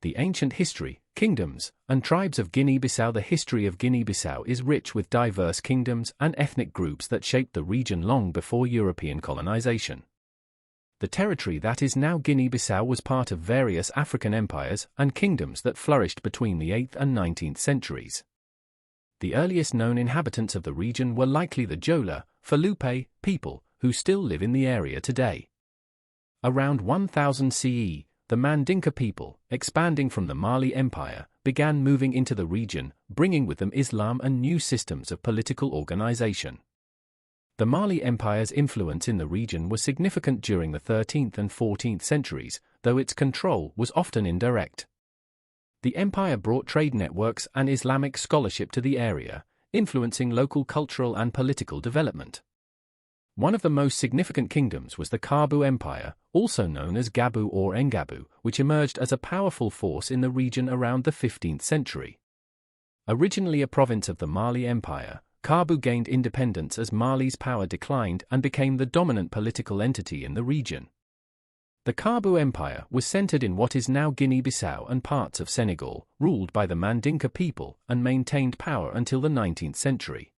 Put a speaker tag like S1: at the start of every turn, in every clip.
S1: The ancient history, kingdoms, and tribes of Guinea-Bissau. The history of Guinea-Bissau is rich with diverse kingdoms and ethnic groups that shaped the region long before European colonization. The territory that is now Guinea-Bissau was part of various African empires and kingdoms that flourished between the 8th and 19th centuries. The earliest known inhabitants of the region were likely the Jola, Falupe people, who still live in the area today. Around 1000 CE, the Mandinka people, expanding from the Mali Empire, began moving into the region, bringing with them Islam and new systems of political organization. The Mali Empire's influence in the region was significant during the 13th and 14th centuries, though its control was often indirect. The empire brought trade networks and Islamic scholarship to the area, influencing local cultural and political development. One of the most significant kingdoms was the Kabu Empire, also known as Gabu or Engabu, which emerged as a powerful force in the region around the 15th century. Originally a province of the Mali Empire, Kabu gained independence as Mali's power declined and became the dominant political entity in the region. The Kabu Empire was centered in what is now Guinea-Bissau and parts of Senegal, ruled by the Mandinka people, and maintained power until the 19th century.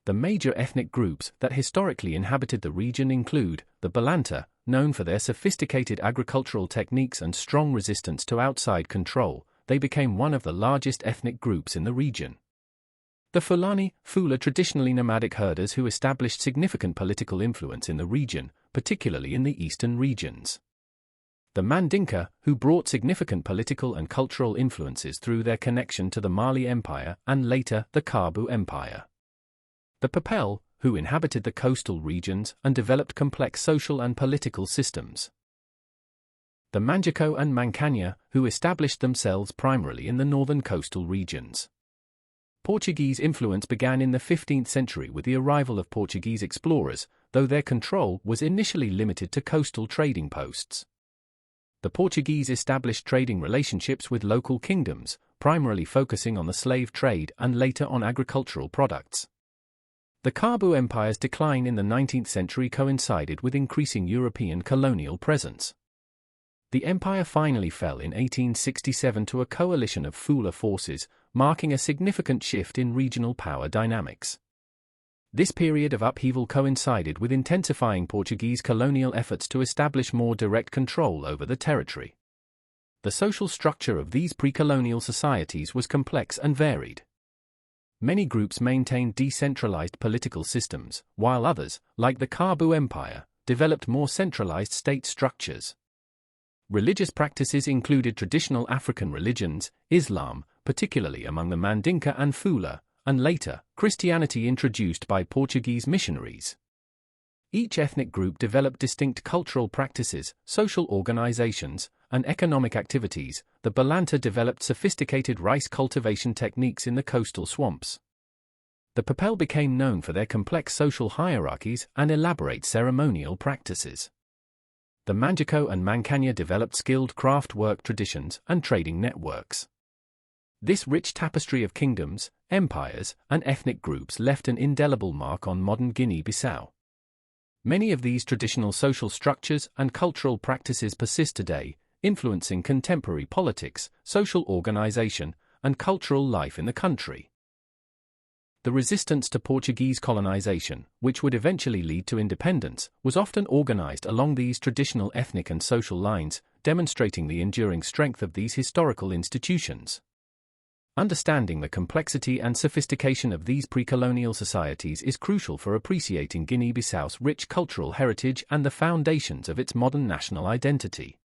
S1: The major ethnic groups that historically inhabited the region include the Balanta, known for their sophisticated agricultural techniques and strong resistance to outside control. They became one of the largest ethnic groups in the region. The Fulani, Fula, traditionally nomadic herders who established significant political influence in the region, particularly in the eastern regions. The Mandinka, who brought significant political and cultural influences through their connection to the Mali Empire and later the Kabu Empire. The Papel, who inhabited the coastal regions and developed complex social and political systems. The Manjaco and Mancanya, who established themselves primarily in the northern coastal regions. Portuguese influence began in the 15th century with the arrival of Portuguese explorers, though their control was initially limited to coastal trading posts. The Portuguese established trading relationships with local kingdoms, primarily focusing on the slave trade and later on agricultural products. The Kabu Empire's decline in the 19th century coincided with increasing European colonial presence. The empire finally fell in 1867 to a coalition of Fula forces, marking a significant shift in regional power dynamics. This period of upheaval coincided with intensifying Portuguese colonial efforts to establish more direct control over the territory. The social structure of these pre-colonial societies was complex and varied. Many groups maintained decentralized political systems, while others, like the Kabu Empire, developed more centralized state structures. Religious practices included traditional African religions, Islam, particularly among the Mandinka and Fula, and later, Christianity introduced by Portuguese missionaries. Each ethnic group developed distinct cultural practices, social organizations, and economic activities. The Balanta developed sophisticated rice cultivation techniques in the coastal swamps. The Papel became known for their complex social hierarchies and elaborate ceremonial practices. The Manjaco and Mancanya developed skilled craft work traditions and trading networks. This rich tapestry of kingdoms, empires, and ethnic groups left an indelible mark on modern Guinea-Bissau. Many of these traditional social structures and cultural practices persist today, influencing contemporary politics, social organization, and cultural life in the country. The resistance to Portuguese colonization, which would eventually lead to independence, was often organized along these traditional ethnic and social lines, demonstrating the enduring strength of these historical institutions. Understanding the complexity and sophistication of these pre-colonial societies is crucial for appreciating Guinea-Bissau's rich cultural heritage and the foundations of its modern national identity.